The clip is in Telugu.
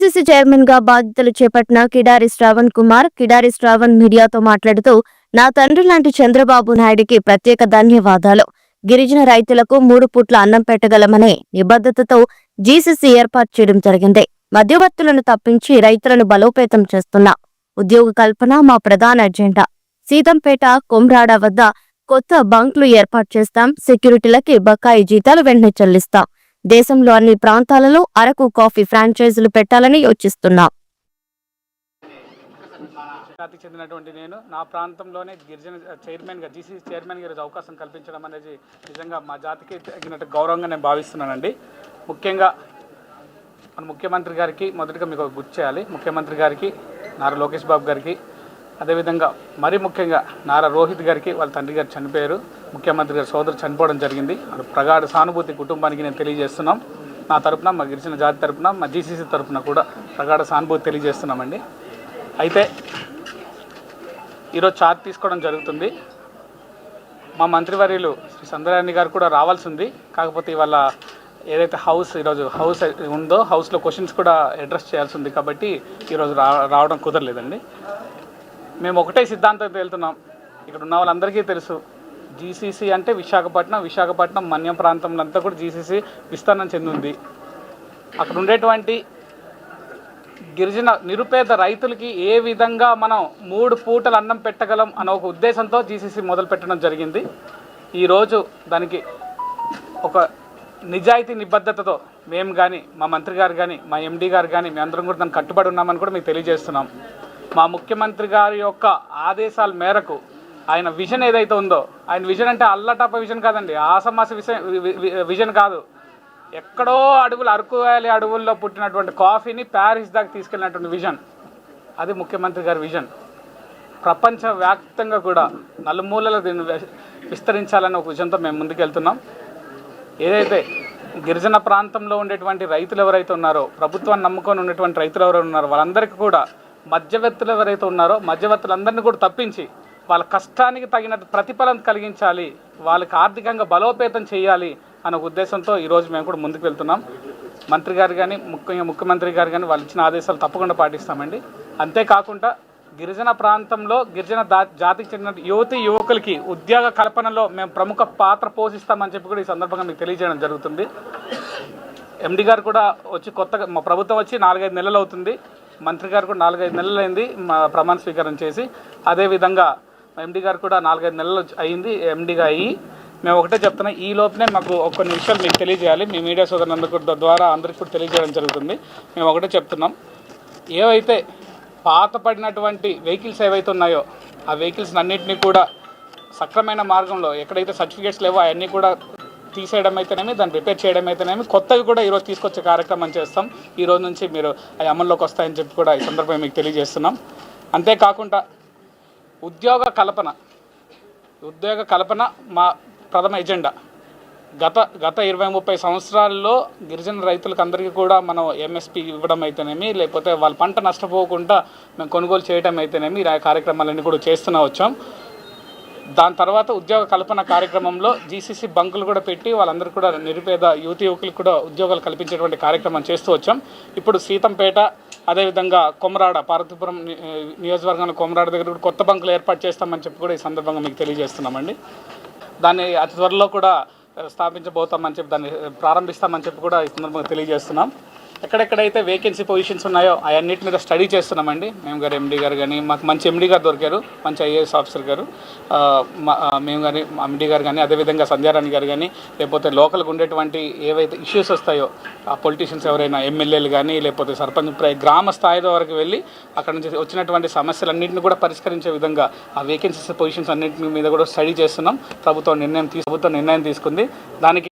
పిసిసి చైర్మన్ గా బాధ్యతలు చేపట్టిన కిడారి శ్రావణ్ కుమార్ మీడియాతో మాట్లాడుతూ నా తండ్రి లాంటి చంద్రబాబు నాయుడికి ప్రత్యేక ధన్యవాదాలు. గిరిజన రైతులకు 3 పూట్ల అన్నం పెట్టగలమనే నిబద్ధతతో జీసీసీ ఏర్పాటు చేయడం జరిగింది. మధ్యవర్తులను తప్పించి రైతులను బలోపేతం చేస్తున్నా. ఉద్యోగ కల్పన మా ప్రధాన ఎజెండా. సీతంపేట, కొమ్రాడ వద్ద కొత్త బంక్లు ఏర్పాటు చేస్తాం. సెక్యూరిటీలకి బకాయి జీతాలు వెంటనే చెల్లిస్తాం. దేశంలో అన్ని ప్రాంతాలలో అరకు కాఫీ ఫ్రాంచైజీలు పెట్టాలని యోచిస్తున్నాం. జాతికి చెందినటువంటి నేను నా ప్రాంతంలోనే గిరిజన చైర్మన్గా జీసీసీ చైర్మన్గా ఈరోజు అవకాశం కల్పించడం అనేది నిజంగా మా జాతికి తగినట్టు గౌరవంగా నేను భావిస్తున్నానండి. ముఖ్యంగా మన ముఖ్యమంత్రి గారికి మొదటిగా మీకు గుర్తు చేయాలి. ముఖ్యమంత్రి గారికి, నారా లోకేష్ బాబు గారికి, అదేవిధంగా మరీ ముఖ్యంగా నారా రోహిత్ గారికి వాళ్ళ తండ్రి గారు చనిపోయారు. ముఖ్యమంత్రి గారి సోదరు చనిపోవడం జరిగింది. ప్రగాఢ సానుభూతి కుటుంబానికి నేను తెలియజేస్తున్నాం. నా తరపున, మా గిరిజన జాతి తరపున, మా జీసీసీ తరపున కూడా ప్రగాఢ సానుభూతి తెలియజేస్తున్నామండి. అయితే ఈరోజు చార్జ్ తీసుకోవడం జరుగుతుంది. మా మంత్రివర్యులు శ్రీ సంధ్యారాణి గారు కూడా రావాల్సి ఉంది. కాకపోతే ఇవాళ ఏదైతే ఈరోజు హౌస్ ఉందో హౌస్లో క్వశ్చన్స్ కూడా అడ్రస్ చేయాల్సి ఉంది కాబట్టి ఈరోజు రావడం కుదరలేదండి. మేము ఒకటే సిద్ధాంతం వెళ్తున్నాం. ఇక్కడ ఉన్న వాళ్ళందరికీ తెలుసు, జీసీసీ అంటే విశాఖపట్నం మన్యం ప్రాంతంలో అంతా కూడా జీసీసీ విస్తరణ చెందింది. అక్కడ ఉండేటువంటి గిరిజన నిరుపేద రైతులకి ఏ విధంగా మనం 3 పూటలు అన్నం పెట్టగలం అనే ఒక ఉద్దేశంతో జీసీసీ మొదలు పెట్టడం జరిగింది. ఈరోజు దానికి ఒక నిజాయితీ నిబద్ధతతో మేము కానీ, మా మంత్రి గారు కానీ, మా ఎండీ గారు కానీ మేమందరం కూడా దానికి కట్టుబడి ఉన్నామని కూడా మీకు తెలియజేస్తున్నాం. మా ముఖ్యమంత్రి గారి యొక్క ఆదేశాల మేరకు ఆయన విజన్ ఏదైతే ఉందో, ఆయన విజన్ అంటే అల్లటప్ప విజన్ కాదండి, ఆసమాస విజన్ కాదు. ఎక్కడో అరకు వ్యాలీ అడవుల్లో పుట్టినటువంటి కాఫీని ప్యారిస్ దాకా తీసుకెళ్ళినటువంటి విజన్, అది ముఖ్యమంత్రి గారి విజన్. ప్రపంచవ్యాప్తంగా కూడా నలుమూలల దీన్ని విస్తరించాలనే ఒక విజన్తో మేము ముందుకెళ్తున్నాం. ఏదైతే గిరిజన ప్రాంతంలో ఉండేటువంటి రైతులు ఎవరైతే ఉన్నారో, ప్రభుత్వాన్ని నమ్ముకొని ఉన్నటువంటి రైతులు ఎవరైతే ఉన్నారో వాళ్ళందరికీ కూడా మధ్యవర్తులు ఎవరైతే ఉన్నారో మధ్యవర్తులందరినీ కూడా తప్పించి వాళ్ళ కష్టానికి తగిన ప్రతిఫలం కలిగించాలి, వాళ్ళకి ఆర్థికంగా బలోపేతం చేయాలి అనే ఉద్దేశంతో ఈరోజు మేము కూడా ముందుకు వెళ్తున్నాం. మంత్రి గారు కానీ, ముఖ్యమంత్రి గారు కానీ వాళ్ళు ఇచ్చిన ఆదేశాలు తప్పకుండా పాటిస్తామండి. అంతేకాకుండా గిరిజన ప్రాంతంలో గిరిజన జాతికి చెందిన యువకులకి ఉద్యోగ కల్పనలో మేము ప్రముఖ పాత్ర పోషిస్తామని చెప్పి కూడా ఈ సందర్భంగా మీకు తెలియజేయడం జరుగుతుంది. ఎండీ గారు కూడా వచ్చి కొత్తగా మా ప్రభుత్వం వచ్చి 4-5 నెలలు అవుతుంది. మంత్రి గారు కూడా 4-5 నెలలు అయింది మా ప్రమాణ స్వీకారం చేసి. అదేవిధంగా ఎండీ గారు కూడా 4-5 నెలలు అయింది ఎండీగా అయ్యి. మేము ఒకటే చెప్తున్నాం, ఈ లోపలే మాకు కొన్ని విషయాలు మీకు తెలియజేయాలి. మీ మీడియా సోదరులందరి ద్వారా అందరికీ కూడా తెలియజేయడం జరుగుతుంది. మేము ఒకటే చెప్తున్నాం, ఏవైతే పాత పడినటువంటి వెహికల్స్ ఏవైతే ఉన్నాయో ఆ వెహికల్స్ అన్నింటినీ కూడా సక్రమైన మార్గంలో ఎక్కడైతే సర్టిఫికేట్స్ లేవో అవన్నీ కూడా తీసేయడం అయితేనేమి, దాన్ని రిపేర్ చేయడం అయితేనేమి, కొత్తవి కూడా ఈరోజు తీసుకొచ్చే కార్యక్రమం చేస్తాం. ఈ రోజు నుంచి మీరు అవి అమల్లోకి వస్తాయని చెప్పి కూడా ఈ సందర్భంగా మీకు తెలియజేస్తున్నాం. అంతేకాకుండా ఉద్యోగ కల్పన మా ప్రథమ ఎజెండా. గత 20-30 సంవత్సరాల్లో గిరిజన రైతులకు అందరికీ కూడా మనం ఎంఎస్పీ ఇవ్వడం అయితేనేమి, లేకపోతే వాళ్ళ పంట నష్టపోకుండా మేము కొనుగోలు చేయడం అయితేనేమి, ఈ కార్యక్రమాలన్నీ కూడా చేస్తూనే వచ్చాం. దాని తర్వాత ఉద్యోగ కల్పన కార్యక్రమంలో జీసీసీ బంకులు కూడా పెట్టి వాళ్ళందరూ కూడా నిరుపేద యువకులకు కూడా ఉద్యోగాలు కల్పించేటువంటి కార్యక్రమం చేస్తూ వచ్చాం. ఇప్పుడు సీతంపేట, అదేవిధంగా కొమరాడ, పార్వతీపురం నియోజకవర్గంలో కొమరాడ దగ్గర కూడా కొత్త బంకులు ఏర్పాటు చేస్తామని చెప్పి కూడా ఈ సందర్భంగా మీకు తెలియజేస్తున్నామండి. దాన్ని అతి త్వరలో కూడా స్థాపించబోతామని చెప్పి, దాన్ని ప్రారంభిస్తామని చెప్పి కూడా ఈ సందర్భంగా తెలియజేస్తున్నాం. ఎక్కడెక్కడైతే వేకెన్సీ పొజిషన్స్ ఉన్నాయో అవన్నిటి మీద స్టడీ చేస్తున్నామండి. మేము గారు ఎండీ గారు కానీ, మాకు మంచి ఎండీ గారు దొరికారు, మంచి ఐఏఎస్ ఆఫీసర్ గారు, మేము కానీ ఎండీ గారు కానీ, అదేవిధంగా సంధ్యారాణి గారు కానీ, లేకపోతే లోకల్గా ఉండేటువంటి ఏవైతే ఇష్యూస్ వస్తాయో ఆ పొలిటీషియన్స్ ఎవరైనా ఎమ్మెల్యేలు కానీ, లేకపోతే సర్పంచ్ గ్రామ స్థాయి వరకు వెళ్ళి అక్కడ నుంచి వచ్చినటువంటి సమస్యలన్నింటినీ కూడా పరిష్కరించే విధంగా ఆ వేకెన్సీస్ పొజిషన్స్ అన్నింటి మీద కూడా స్టడీ చేస్తున్నాం. ప్రభుత్వం నిర్ణయం తీసుకుంది. దానికి